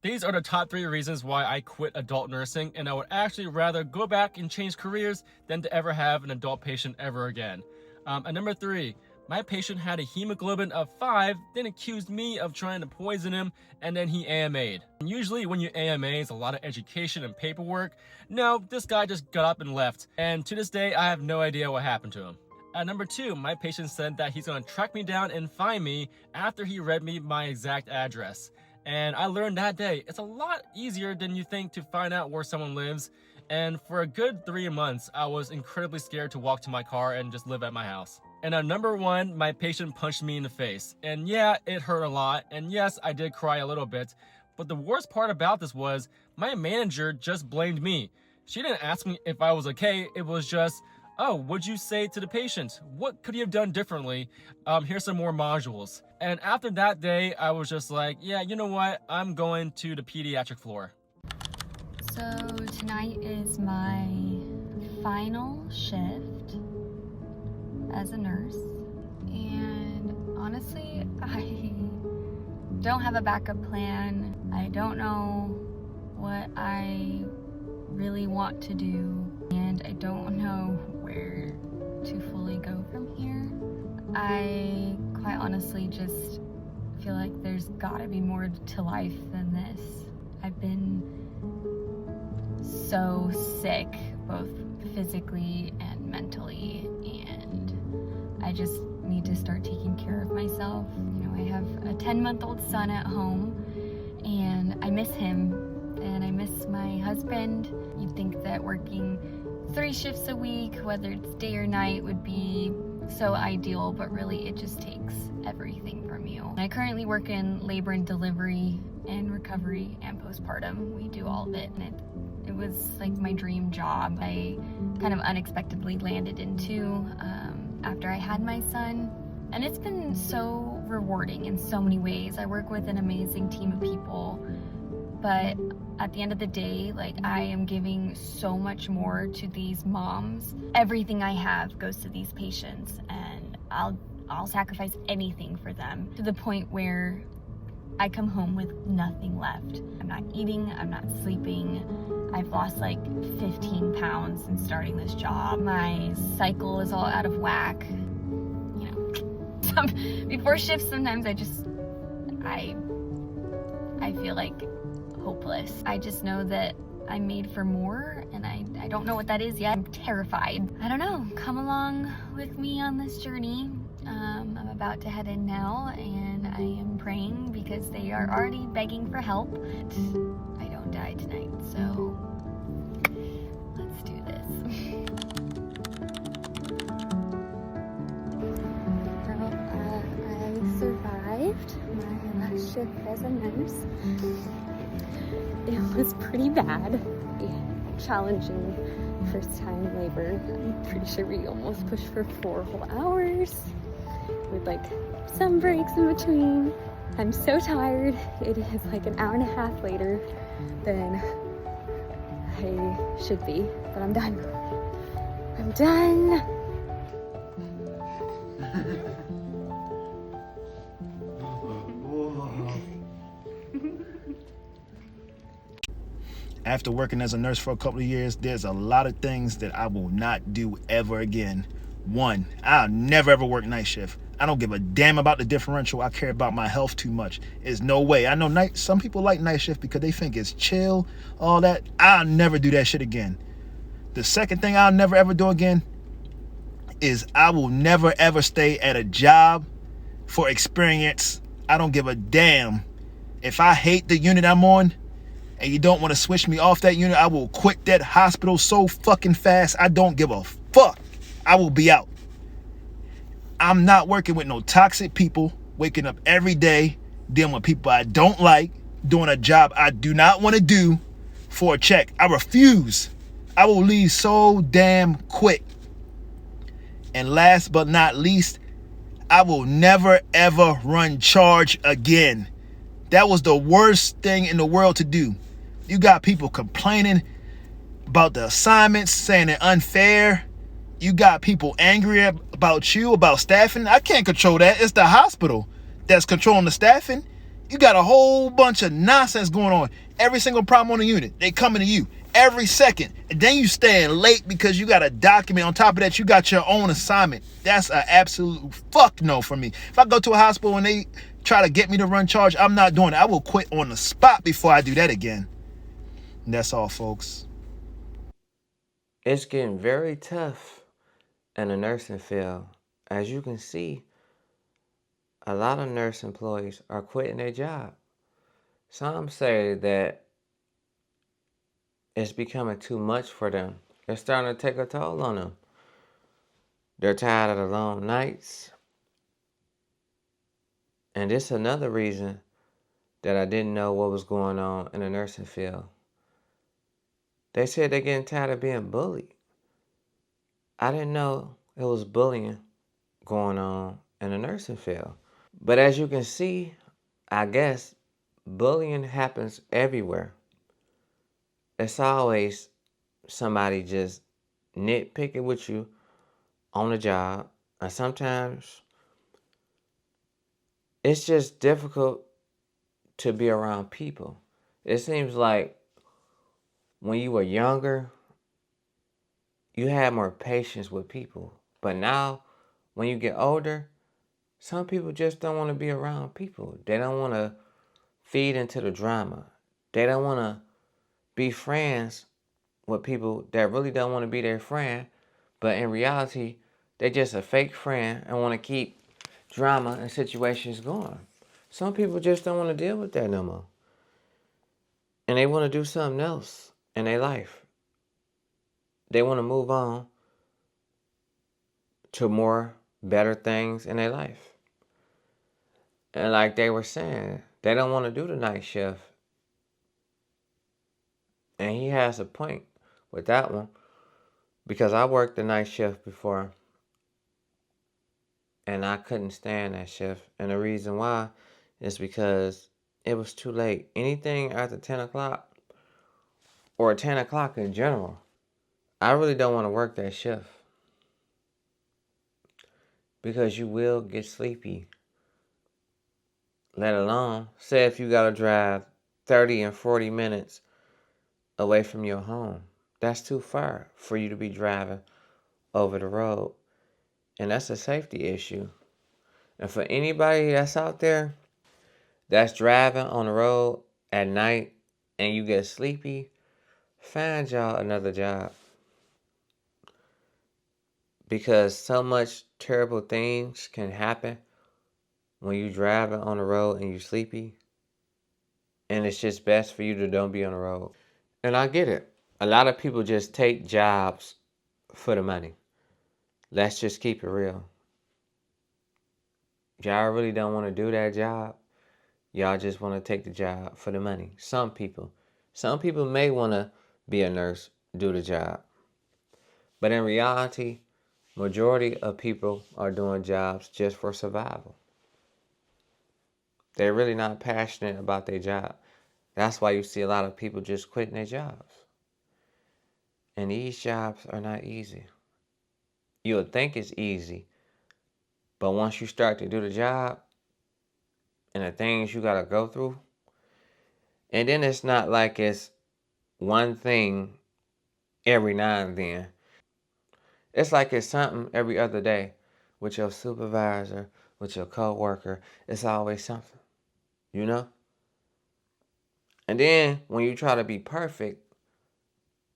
These are the top 3 reasons why I quit adult nursing, and I would actually rather go back and change careers than to ever have an adult patient ever again. And number 3, my patient had a hemoglobin of 5, then accused me of trying to poison him, and then he AMA'd. And usually when you AMA, it's a lot of education and paperwork. No, this guy just got up and left, and to this day, I have no idea what happened to him. At number 2, my patient said that he's gonna track me down and find me after he read me my exact address. And I learned that day, it's a lot easier than you think to find out where someone lives. And for a good 3 months, I was incredibly scared to walk to my car and just live at my house. And at number 1, my patient punched me in the face. And yeah, it hurt a lot. And yes, I did cry a little bit. But the worst part about this was my manager just blamed me. She didn't ask me if I was okay. It was just, oh, what'd you say to the patient? What could you have done differently? Here's some more modules. And after that day, I was just like, yeah, you know what? I'm going to the pediatric floor. So tonight is my final shift as a nurse. And honestly, I don't have a backup plan. I don't know what I really want to do. And I don't know where to fully go from here. I quite honestly just feel like there's gotta be more to life than this. I've been so sick, both physically and mentally, and I just need to start taking care of myself. You know, I have a 10-month-old son at home, and I miss him, and I miss my husband. You'd think that working 3 shifts a week, whether it's day or night, would be so ideal, but really it just takes everything from you. I currently work in labor and delivery and recovery and postpartum. We do all of it, and it was like my dream job. I kind of unexpectedly landed into after I had my son, and it's been so rewarding in so many ways. I work with an amazing team of people, but at the end of the day, like, I am giving so much more to these moms. Everything I have goes to these patients, and I'll sacrifice anything for them, to the point where I come home with nothing left. I'm not eating, I'm not sleeping. I've lost like 15 pounds since starting this job. My cycle is all out of whack. You know, before shifts, sometimes I feel like hopeless. I just know that I'm made for more, and I don't know what that is yet. I'm terrified. I don't know. Come along with me on this journey. I'm about to head in now, and I am praying because they are already begging for help. I don't die tonight, so let's do this. Well, I survived my last shift as a nurse. It was pretty bad. Challenging first time labor. I'm pretty sure we almost pushed for 4 whole hours with like some breaks in between. I'm so tired. It is like an hour and a half later than I should be, but I'm done. I'm done. After working as a nurse for a couple of years, there's a lot of things that I will not do ever again. 1, I'll never ever work night shift. I don't give a damn about the differential. I care about my health too much. There's no way. I know some people like night shift because they think it's chill, all that. I'll never do that shit again. The second thing I'll never ever do again is I will never ever stay at a job for experience. I don't give a damn. If I hate the unit I'm on, and you don't want to switch me off that unit, I will quit that hospital so fucking fast. I don't give a fuck. I will be out. I'm not working with no toxic people, waking up every day, dealing with people I don't like, doing a job I do not want to do for a check. I refuse. I will leave so damn quick. And last but not least, I will never ever run charge again. That was the worst thing in the world to do. You got people complaining about the assignments, saying they're unfair. You got people angry about you, about staffing. I can't control that. It's the hospital that's controlling the staffing. You got a whole bunch of nonsense going on. Every single problem on the unit, they coming to you every second. And then you staying late because you got a document. On top of that, you got your own assignment. That's an absolute fuck no for me. If I go to a hospital and they try to get me to run charge, I'm not doing it. I will quit on the spot before I do that again. And that's all, folks. It's getting very tough in the nursing field. As you can see, a lot of nurse employees are quitting their job. Some say that it's becoming too much for them. It's starting to take a toll on them. They're tired of the long nights. And this is another reason that I didn't know what was going on in the nursing field. They said they're getting tired of being bullied. I didn't know it was bullying going on in the nursing field. But as you can see, I guess bullying happens everywhere. It's always somebody just nitpicking with you on the job. And sometimes it's just difficult to be around people. It seems like when you were younger, you had more patience with people. But now, when you get older, some people just don't want to be around people. They don't want to feed into the drama. They don't want to be friends with people that really don't want to be their friend. But in reality, they just a fake friend and want to keep drama and situations going. Some people just don't want to deal with that no more. And they want to do something else in their life. They want to move on to more better things in their life. And like they were saying, they don't want to do the night shift. And he has a point with that one. Because I worked the night shift before. And I couldn't stand that shift. And the reason why is because it was too late. Anything after 10 o'clock or 10 o'clock in general, I really don't want to work that shift. Because you will get sleepy. Let alone, say if you got to drive 30 and 40 minutes away from your home. That's too far for you to be driving over the road. And that's a safety issue. And for anybody that's out there that's driving on the road at night and you get sleepy, find y'all another job. Because so much terrible things can happen when you driving on the road and you sleepy. And it's just best for you to don't be on the road. And I get it. A lot of people just take jobs for the money. Let's just keep it real. Y'all really don't want to do that job. Y'all just want to take the job for the money. Some people. Some people may want to be a nurse, do the job. But in reality, majority of people are doing jobs just for survival. They're really not passionate about their job. That's why you see a lot of people just quitting their jobs. And these jobs are not easy. You would think it's easy. But once you start to do the job and the things you got to go through, and then it's not like it's one thing every now and then. It's like it's something every other day with your supervisor, with your coworker. It's always something, you know? And then when you try to be perfect,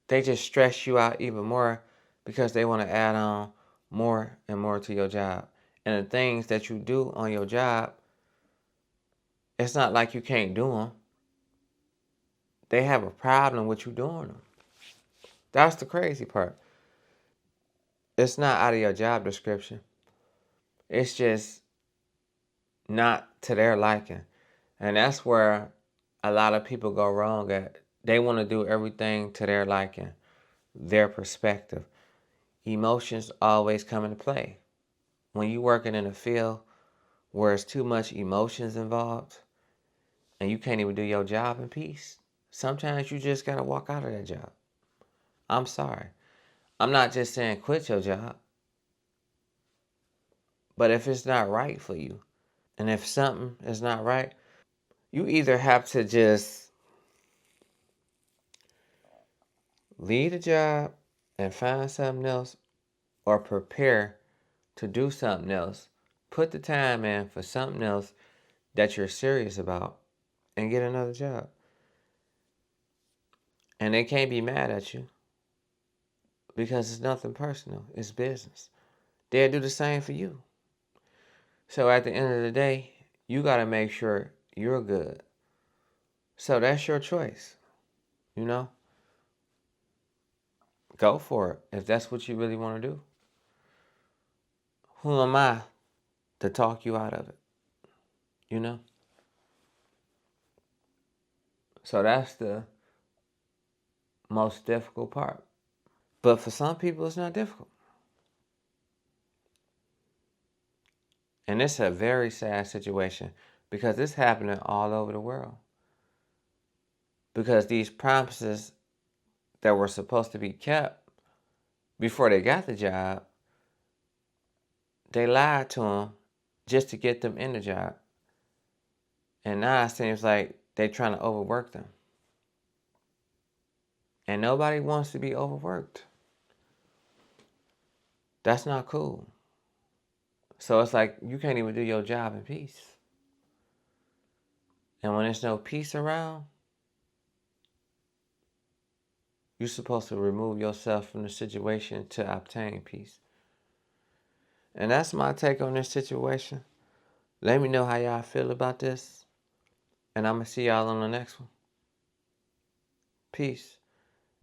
they just stress you out even more because they want to add on more and more to your job. And the things that you do on your job, it's not like you can't do them. They have a problem with you doing them. That's the crazy part. It's not out of your job description. It's just not to their liking. And that's where a lot of people go wrong at. They want to do everything to their liking, their perspective. Emotions always come into play. When you're working in a field where there's too much emotions involved and you can't even do your job in peace, sometimes you just got to walk out of that job. I'm sorry. I'm not just saying quit your job. But if it's not right for you, and if something is not right, You either have to just leave the job and find something else, or prepare to do something else. Put the time in for something else that you're serious about and get another job. And they can't be mad at you because it's nothing personal. It's business. They'll do the same for you. So at the end of the day, you got to make sure you're good. So that's your choice. You know? Go for it if that's what you really want to do. Who am I to talk you out of it? You know? So that's the most difficult part. But for some people, it's not difficult. And it's a very sad situation because it's happening all over the world. Because these promises that were supposed to be kept before they got the job, they lied to them just to get them in the job. And now it seems like they're trying to overwork them. And nobody wants to be overworked. That's not cool. So it's like you can't even do your job in peace. And when there's no peace around, you're supposed to remove yourself from the situation to obtain peace. And that's my take on this situation. Let me know how y'all feel about this. And I'm going to see y'all on the next one. Peace.